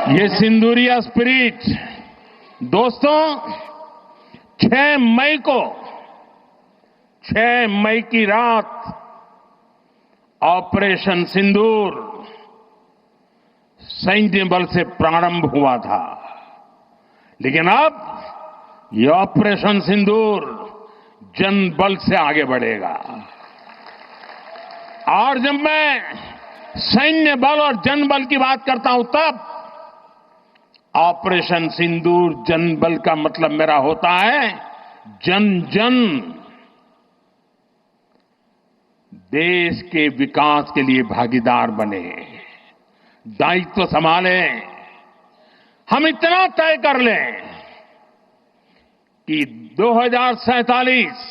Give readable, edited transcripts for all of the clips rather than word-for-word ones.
ये सिंदूरिया स्पिरिट दोस्तों 6 मई की रात ऑपरेशन सिंदूर सैन्य बल से प्रारंभ हुआ था, लेकिन अब ये ऑपरेशन सिंदूर जन बल से आगे बढ़ेगा। और जब मैं सैन्य बल और जन बल की बात करता हूं तब ऑपरेशन सिंदूर जन बल का मतलब मेरा होता है जन जन देश के विकास के लिए भागीदार बने, दायित्व संभाले। हम इतना तय कर लें कि 2047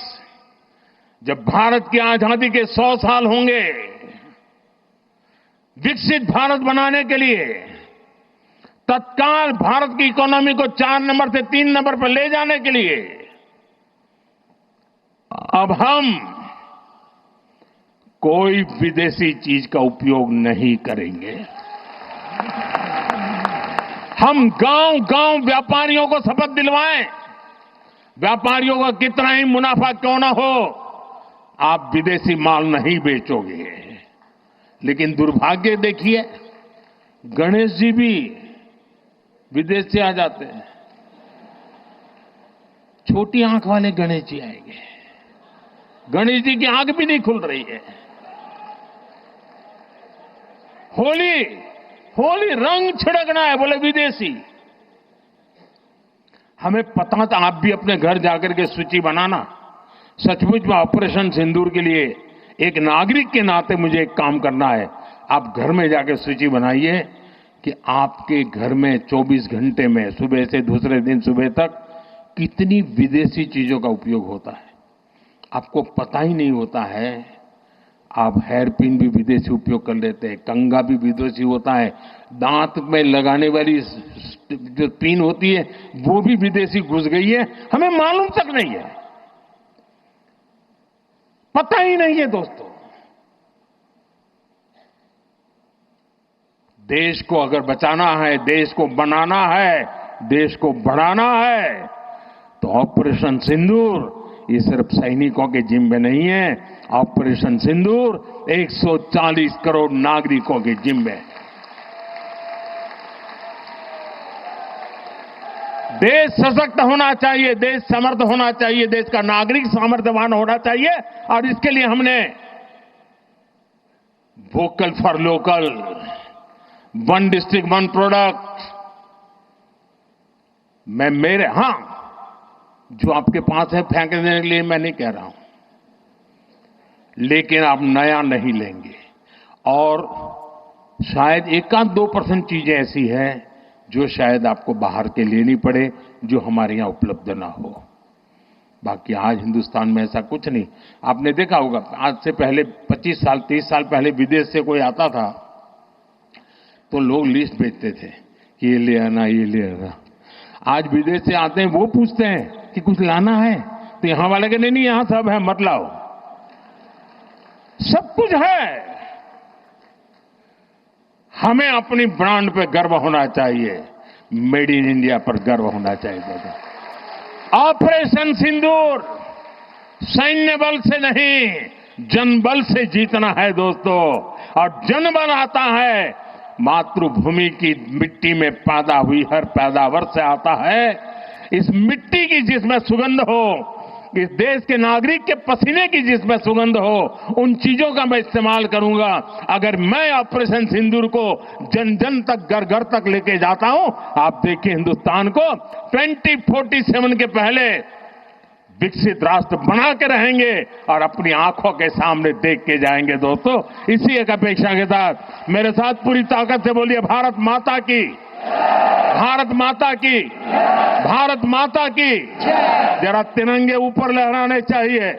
जब भारत की आजादी के 100 साल होंगे, विकसित भारत बनाने के लिए तत्काल भारत की इकोनॉमी को 4 नंबर से 3 नंबर पर ले जाने के लिए अब हम कोई विदेशी चीज का उपयोग नहीं करेंगे। हम गांव-गांव व्यापारियों को शपथ दिलवाएं, व्यापारियों का कितना ही मुनाफा क्यों ना हो, आप विदेशी माल नहीं बेचोगे। लेकिन दुर्भाग्य देखिए, गणेश जी भी विदेश से आ जाते हैं। छोटी आंख वाले गणेश जी आएंगे, गणेश जी की आंख भी नहीं खुल रही है। होली रंग छिड़कना है, बोले विदेशी। हमें पता था, आप भी अपने घर जाकर के सूची बनाना। सचमुच में ऑपरेशन सिंदूर के लिए एक नागरिक के नाते मुझे एक काम करना है। आप घर में जाकर सूची बनाइए कि आपके घर में 24 घंटे में सुबह से दूसरे दिन सुबह तक कितनी विदेशी चीजों का उपयोग होता है। आपको पता ही नहीं होता है। आप हेयर पिन भी विदेशी उपयोग कर लेते हैं, कंघा भी विदेशी होता है, दांत में लगाने वाली जो पिन होती है वो भी विदेशी घुस गई है, हमें मालूम तक नहीं है, पता ही नहीं है। दोस्तों, देश को अगर बचाना है, देश को बनाना है, देश को बढ़ाना है, तो ऑपरेशन सिंदूर ये सिर्फ सैनिकों के जिम्मे नहीं है। ऑपरेशन सिंदूर 140 करोड़ नागरिकों के जिम्मे। देश सशक्त होना चाहिए, देश समर्थ होना चाहिए, देश का नागरिक सामर्थ्यवान होना चाहिए। और इसके लिए हमने vocal for local, 1 district 1 product, जो आपके पास है फेंक देने के लिए मैं नहीं कह रहा हूं, लेकिन आप नया नहीं लेंगे। और शायद 1-2% चीजें ऐसी है जो शायद आपको बाहर के लेनी पड़े, जो हमारे यहां उपलब्ध ना हो। बाकी आज हिंदुस्तान में ऐसा कुछ नहीं। आपने देखा होगा, आज से पहले 25 साल 30 साल पहले विदेश से कोई आता था तो लोग लिस्ट भेजते थे कि ये ले आना, ये ले आना। आज विदेश से आते हैं, वो पूछते हैं कि कुछ लाना है, तो यहां वाले के नहीं, यहां सब है, मत लाओ, सब कुछ है। हमें अपनी ब्रांड पे गर्व होना चाहिए, मेड इन इंडिया पर गर्व होना चाहिए। ऑपरेशन सिंदूर सैन्य बल से नहीं, जनबल से जीतना है दोस्तों। और जनबल आता है मातृभूमि की मिट्टी में पैदा हुई हर पैदावार से आता है। इस मिट्टी की जिसमें सुगंध हो, इस देश के नागरिक के पसीने की जिसमें सुगंध हो, उन चीजों का मैं इस्तेमाल करूंगा। अगर मैं ऑपरेशन सिंदूर को जन जन तक, घर घर तक लेके जाता हूं, आप देखिए हिंदुस्तान को 2047 के पहले विकसित राष्ट्र बना के रहेंगे और अपनी आंखों के सामने देख के जाएंगे। दोस्तों, इसी एक अपेक्षा के साथ मेरे साथ पूरी ताकत से बोलिए, भारत माता की, भारत माता की, भारत माता की। जरा तिरंगे ऊपर लहराने चाहिए।